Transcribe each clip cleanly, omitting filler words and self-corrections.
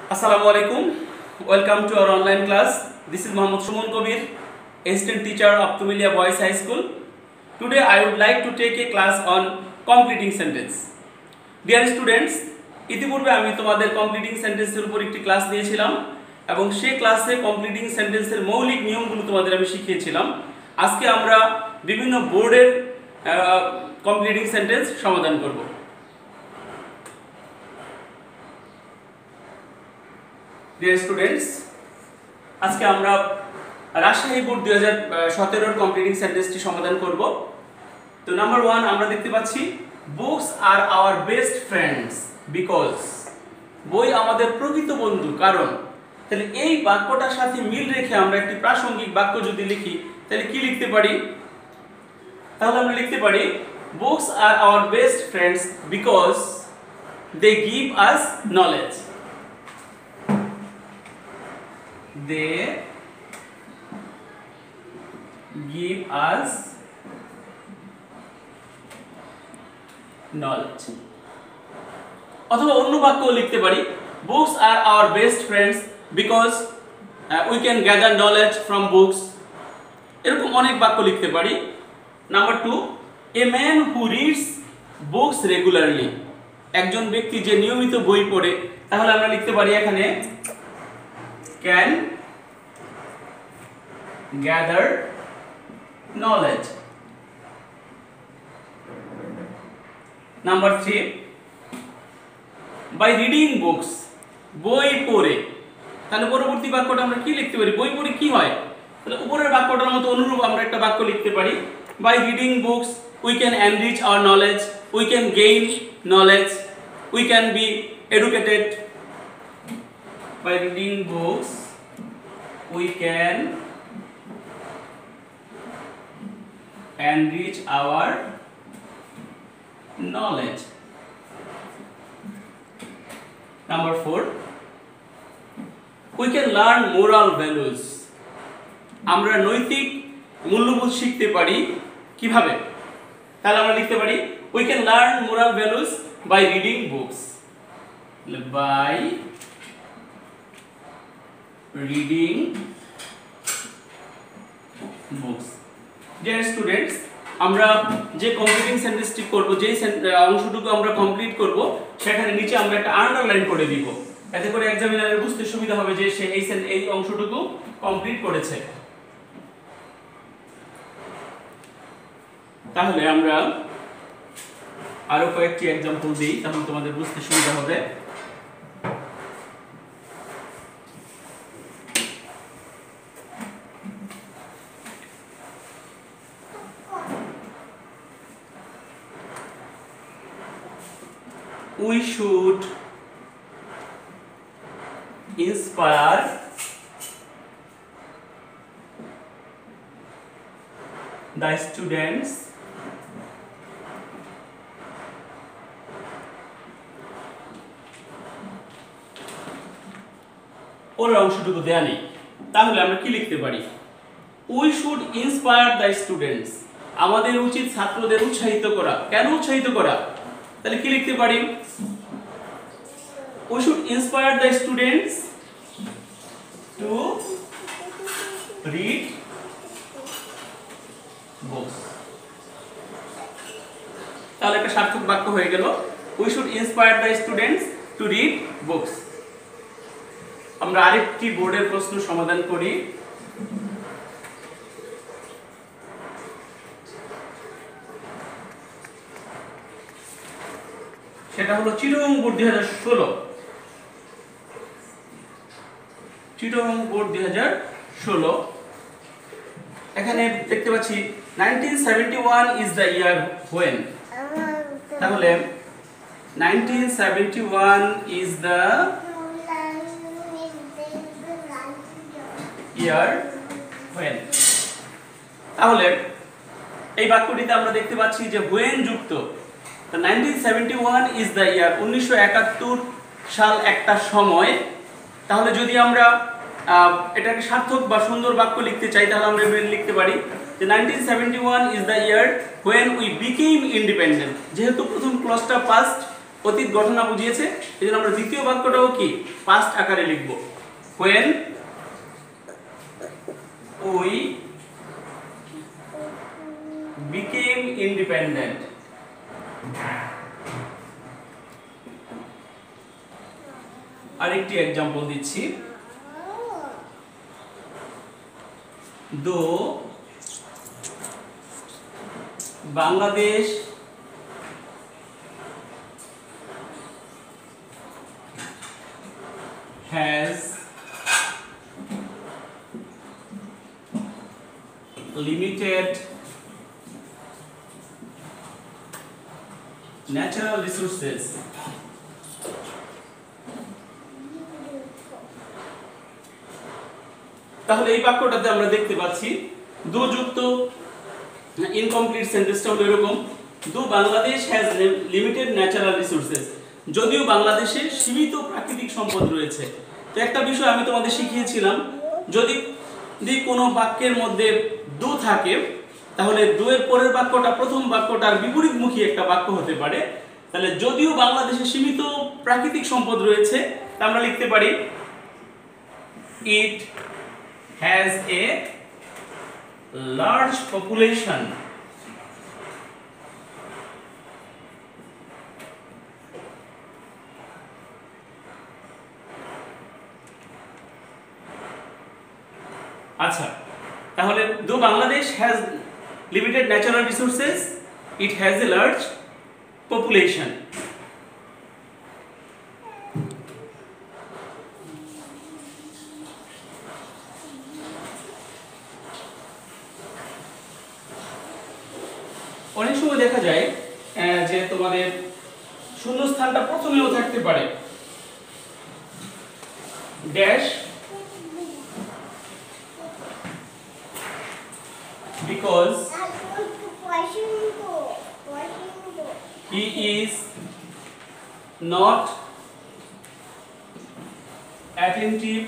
Assalamu alaikum. Welcome to our online class. This is Mohammad Shumon Kabir, assistant teacher of Tumilia Boys High School. Today I would like to take a class on completing sentence. Dear students, ইতিপূর্বে আমি তোমাদের completing সেন্টেন্সের উপর একটি class দিয়েছিলাম এবং সেই ক্লাসে কমপ্লিটিং সেন্টেন্সের মৌলিক নিয়মগুলো তোমাদের আমি শিখিয়েছিলাম। আজকে আমরা বিভিন্ন বোর্ডের কমপ্লিটিং সেন্টেন্স সমাধান করব। ডিয়ার স্টুডেন্টস, আজকে আমরা রাজশাহী বোর্ড 2017 এর কমপ্লিটিং সেন্টেন্সটি সমাধান করব। তো নাম্বার 1 আমরা দেখতে পাচ্ছি books are our best friends because, বই আমাদের প্রকৃত বন্ধু কারণ। তাহলে এই বাক্যটার সাথে মিল রেখে আমরা একটি প্রাসঙ্গিক বাক্য যদি লিখি তাহলে কি লিখতে পারি? তাহলে আমরা লিখতে পারি books are our best friends because they give us knowledge. They give us knowledge. অথবা অন্য বাক্য লিখতে পারি books are our best friends because we can gather knowledge from books. এরকম অনেক বাক্য লিখতে পারি। Number 2, a man who reads books regularly, একজন ব্যক্তি যে নিয়মিত বই পড়ে। তাহলে আমরা লিখতে পারি এখানে can gather knowledge. Number 3, by reading books, বই পড়ে। তাহলে পরবর্তী বাক্যটা আমরা কি লিখতে পারি? বই পড়ে কি হয়? তাহলে উপরের বাক্যটার মতো অনুরূপ আমরা একটা বাক্য লিখতে পারি by reading books we can enrich our knowledge, we can gain knowledge, we can be educated. By reading books we can enrich our knowledge. Number 4, we can learn moral values, আমরা নৈতিক মূল্যবোধ শিখতে পারি কিভাবে? তাহলে আমরা লিখতে পারি we can learn moral values by reading books. By reading books. Dear students, আমরা যে কমপ্লিটিং সেন্টেন্সটি করব, যেই অংশটুকু আমরা কমপ্লিট করব সেখানে নিচে আমরা একটা আন্ডারলাইন করে দিব, এতে করে এক্সামিনারের বুঝতে সুবিধা হবে যে সে এই অংশটুকু কমপ্লিট করেছে। তাহলে আমরা আরো কয়েকটি एग्जांपल দিই, তাহলে তোমাদের বুঝতে সুবিধা হবে। We should inspire the students ওর অংশটুকু দেয়া নেই। তাহলে আমরা কি লিখতে পারি? We should inspire the students, আমাদের উচিত ছাত্রদের উৎসাহিত করা। কেন উৎসাহিত করা? তাহলে কি লিখতে পারি? We should inspire the students to read books. তাহলে একটা সার্থক বাক্য হয়ে গেল we should inspire the students to read books. আমরা আরেকটি বোর্ডের প্রশ্ন সমাধান করি। সেটা হলো চিটগং বোর্ড 2016। চিটগং বোর্ড 2016, এখানে দেখতে পাচ্ছি 1971 is the year when, তাহলে 1971 is the year when। তাহলে এই বাক্যটিতে আমরা দেখতে পাচ্ছি যে when যুক্ত, 1971 is the year, 1971 সাল একটা সময়। তাহলে যদি আমরা এটাকে সার্থক বা সুন্দর বাক্য লিখতে চাই তাহলে আমরা লিখতে পারি যে 1971 is the year when we became independent। যেহেতু প্রথম ক্লজটা পাস্ট অতীত ঘটনা বুঝিয়েছে, এজন্য আমরা দ্বিতীয় বাক্যটাও কি পাস্ট আকারে লিখব। when we became independent। আরেকটি एग्जांपल দিচ্ছি, though Bangladesh has limited natural resources, তাহলে এই বাক্যটাতে আমরা দেখতে পাচ্ছি দো যুক্ত ইনকমপ্লিট সেন্টেন্সটা হলো এরকম, দো Bangladesh has limited natural resources, যদিও বাংলাদেশে সীমিত প্রাকৃতিক সম্পদ রয়েছে। তো একটা বিষয় আমি তোমাদের শিখিয়েছিলাম, যদি কোনো বাক্যের মধ্যে দো থাকে তাহলে দো এর পরের বাক্যটা প্রথম বাক্যটার বিপরীতমুখী একটা বাক্য হতে পারে। তাহলে যদিও বাংলাদেশে সীমিত প্রাকৃতিক সম্পদ রয়েছে, তা আমরা লিখতে পারি ইট has a large population আচ্ছা, তাহলে দো Bangladesh has limited natural resources, it has a large population। অনেক সময় দেখা যায় যে তোমাদের শূন্যস্থানটা প্রথমেও থাকতে পারে, dash because he is not attentive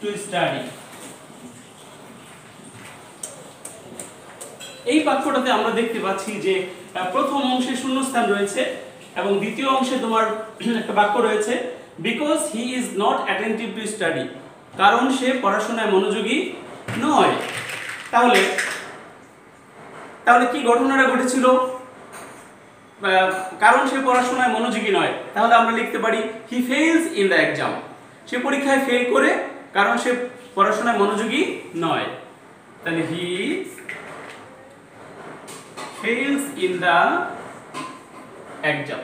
to study। এই বাক্যটাতে আমরা দেখতে পাচ্ছি যে প্রথম অংশে শূন্যস্থান রয়েছে এবং দ্বিতীয় অংশে তোমার একটা বাক্য রয়েছে because he is not attentive to study, কারণ সে পড়াশোনায় মনোযোগী নয়। তাহলে কি ঘটনাটা ঘটেছিল? কারণ সে পড়াশোনায় মনোযোগী নয়, তাহলে আমরা লিখতে পারি হি ফেইলস ইন দ্য এক্সাম, সে পরীক্ষায় ফেল করে কারণ সে পড়াশোনায় মনোযোগী নয়। তাহলে হি fails in the exam।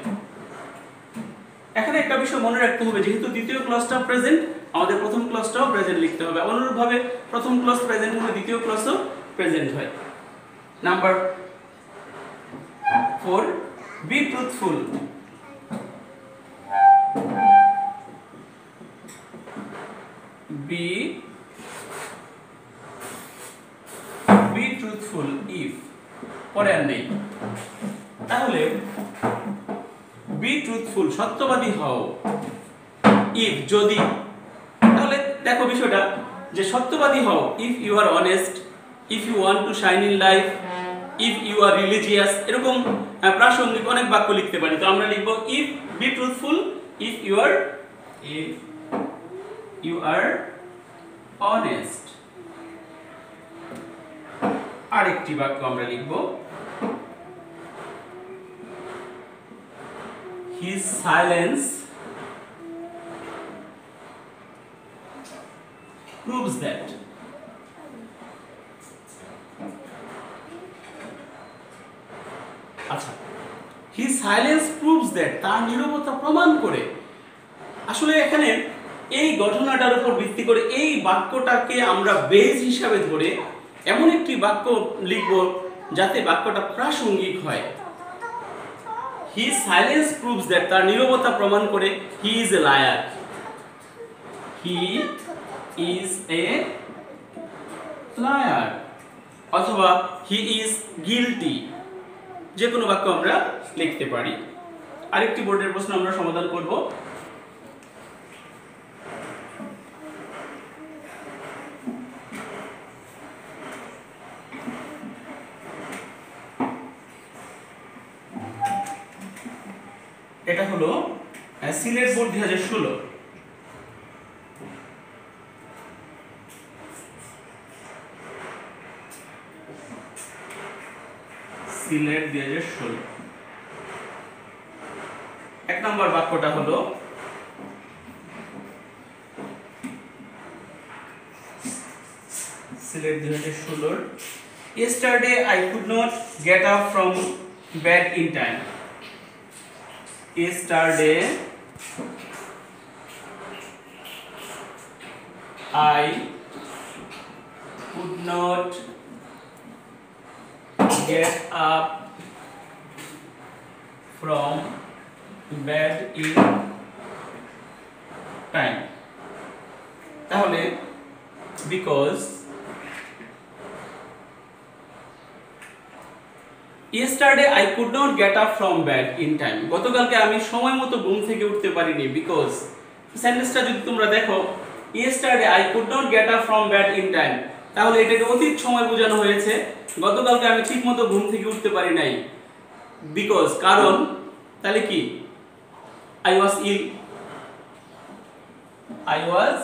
এখানে একটা বিষয় মনে রাখতে হবে, যেহেতু দ্বিতীয় ক্লজটা প্রেজেন্ট, আমাদের প্রথম ক্লজটাও প্রেজেন্ট লিখতে হবে। অনুরূপভাবে প্রথম ক্লজ প্রেজেন্ট হলে দ্বিতীয় ক্লজও প্রেজেন্ট হয়। Number 4, B truthful. B truthful if, পরে আর নেই। তাহলে বি ট্রুথফুল, সত্যবাদী হও, ইফ যদি, তাহলে দেখো বিষয়টা যে সত্যবাদী হও if you are honest, if you want to shine in life, if you are religious, এরকম প্রাসঙ্গিক অনেক বাক্য লিখতে পারি। তো আমরা লিখব if be truthful if you are honest. আরেকটি বাক্য আমরা লিখব his silence proves that। আচ্ছা, his silence proves that, তার নীরবতা প্রমাণ করে। আসলে এখানে এই ঘটনাটার উপর ভিত্তি করে এই বাক্যটাকে আমরা বেস হিসাবে ধরে এমন একটি বাক্য লিখব যাতে বাক্যটা প্রাসঙ্গিক হয়। His silence proves that, তার নীরবতা প্রমাণ করে he is a liar, he is a liar, অথবা he is guilty, যে কোনো বাক্য আমরা লিখতে পারি। আরেকটি বোর্ডের প্রশ্ন আমরা সমাধান করব। এটা হলো সিলেট বোর্ড 2016। সিলেট 2016 এক নম্বর বাক্যটা হলো Sylhet 2016 Yesterday I could not get up from bed in time. Yesterday I could not get up from bed in time. তাহলে because yesterday I could not get up from bed in time, গতকালকে আমি সময় মতো ঘুম থেকে উঠতে পারিনি। because সেন্টেন্সটা যদি তোমরা দেখো yesterday I could not get up from bed in time, তাহলে এটাকে অতীত সময় বোঝানো হয়েছে। গতকালকে আমি ঠিকমতো ঘুম থেকে উঠতে পারি নাই because কারণ তাহলে কি I was ill, I was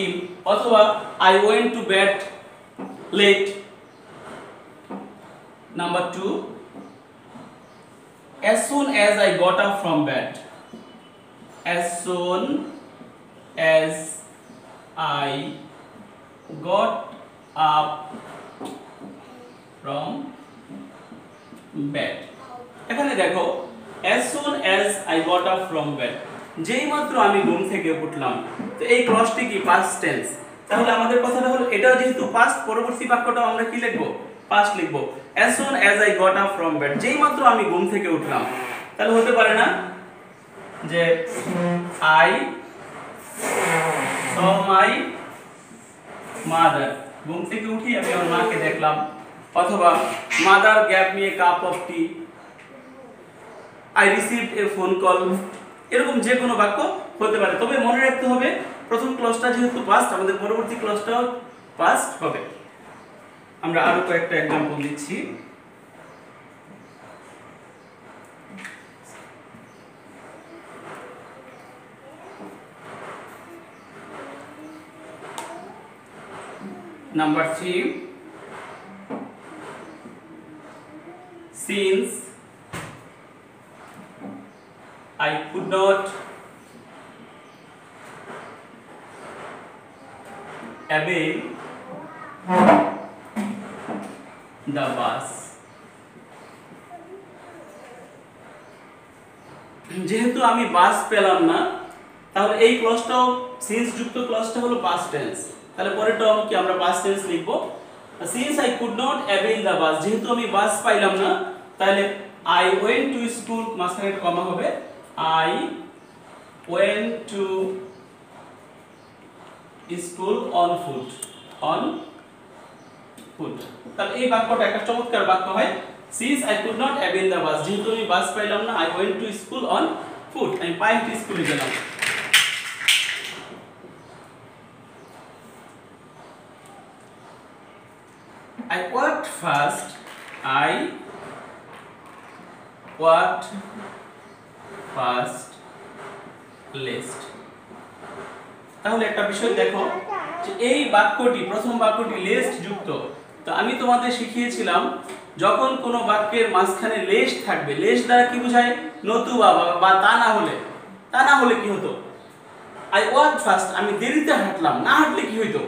ill অথবা I went to bed late। Number 2, as soon as I got up from bed, as soon as I got up from bed, এখানে দেখো as soon as I got up from bed, যেই মাত্র আমি ঘুম থেকে উঠলাম। তো এই ক্লজটি কি past tense, তাহলে আমাদের কথাটা হলো এটা যেহেতু past, পরবর্তী বাক্যটাও আমরা কি লিখব past লিখব। as soon as I got up from bed, যেই মাত্র আমি ঘুম থেকে উঠলাম। তাহলে হতে পারে না যে I saw my mother, ঘুম থেকে উঠি আমি আমার মাকে দেখলাম, অথবা mother gave me a cup of tea, I received a phone call, এরকম যে কোনো বাক্য হতে পারে। তবে মনে রাখতে হবে প্রথম ক্লজটা যেহেতু পাস্ট, আমাদের পরবর্তী ক্লজটাও পাস্ট হবে। আমরা আরো কয়েকটা एग्जांपल দিচ্ছি। Number 3, since I could not avail the bus, যেহেতু আমি বাস পেলাম না, তাহলে এই ক্লজটাও সিন্স যুক্ত ক্লজটা হলো পাস্ট টেন্স। তাহলে পরেরটাও কি আমরা পাস্ট টেন্স লিখব। since I could not avail the bus, যেহেতু আমি বাস পাইলাম না, তাহলে I went to school, মাঝখানে একটা কমা হবে, I went to school on foot, on foot। তাহলে এই বাক্যটা একটা চমৎকার বাক্য হয়, since I could not avail the bus, যেহেতু আমি বাস পাইলাম না, I went to school on foot, আমি পায়ে হেঁটে স্কুলে গেলাম। I walked fast, I walked fast lest। তাহলে একটা বিষয় দেখো যে এই বাক্যটি, প্রথম বাক্যটি লেস্ট যুক্ত। তো আমি তোমাদের শিখিয়েছিলাম যখন কোনো বাক্যের মাঝখানে লেস্ট থাকবে, লেস্ট দ্বারা কি বোঝায় নতুবা বা তা না হলে কি হতো, I walked fast, আমি দেরিতে হাঁটলাম, না হাঁটলে কি হইতো,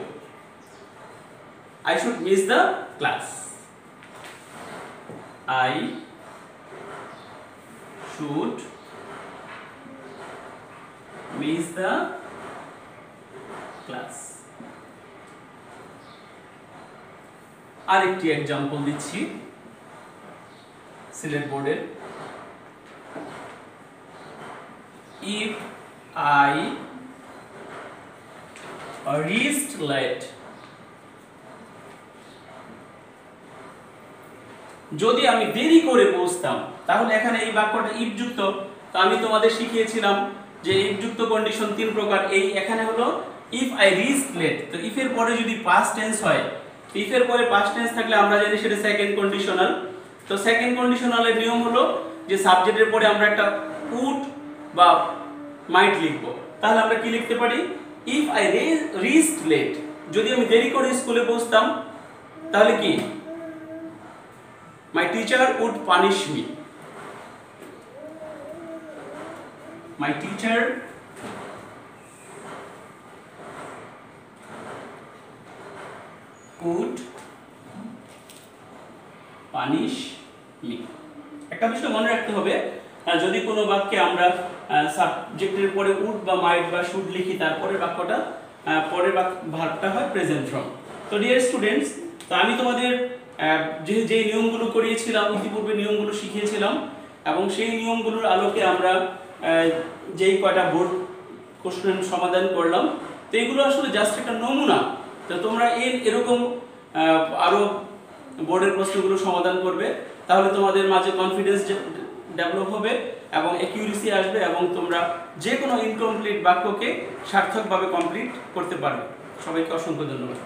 I should miss the class, I should miss the class। আরেকটি एग्जांपल দিচ্ছি সিলেট বোর্ডের। if I reached late, যদি আমি দেরি করে পৌঁছতাম, তাহলে এখানে এই বাক্যটা ইফ যুক্ত। তো আমি তোমাদের শিখিয়েছিলাম যে ইফ যুক্ত কন্ডিশন তিন প্রকার। এই এখানে হলো if I reached late, তো if এর পরে যদি past tense হয়, if এর পরে past tense থাকলে আমরা জানি সেটা সেকেন্ড কন্ডিশনাল। তো সেকেন্ড কন্ডিশনালের নিয়ম হলো যে সাবজেক্টের পরে আমরা একটা উড বা মাইট লিখব, তাহলে আমরা কি লিখতে পারি? ইফ আই রিচড লেট, যদি আমি দেরি করে স্কুলে পৌঁছতাম তাহলে কি? My teacher would punish me. My teacher would punish me. একটা বিষয় মনে রাখতে হবে, যদি কোনো বাক্যে আমরা সাবজেক্টের পরে উড বা মাইট বা শুড লিখি, তারপরে বাক্যটা পরের ভার্বটা হয় প্রেজেন্ট ফর্ম। তো ডিয়ার স্টুডেন্টস, তো আমি তোমাদের যে নিয়মগুলো করিয়েছিলাম, ইতিপূর্বে নিয়মগুলো শিখিয়েছিলাম, এবং সেই নিয়মগুলোর আলোকে আমরা যেই কয়টা বোর্ড কোশ্চেন সমাধান করলাম, তো এগুলো আসলে জাস্ট একটা নমুনা। তো তোমরা এরকম আরো বোর্ডের প্রশ্নগুলো সমাধান করবে, তাহলে তোমাদের মাঝে কনফিডেন্স ডেভেলপ হবে এবং অ্যাকিউরেসি আসবে, এবং তোমরা যে কোনো ইনকমপ্লিট বাক্যকে সার্থকভাবে কমপ্লিট করতে পারবে। সবাইকে অসংখ্য ধন্যবাদ।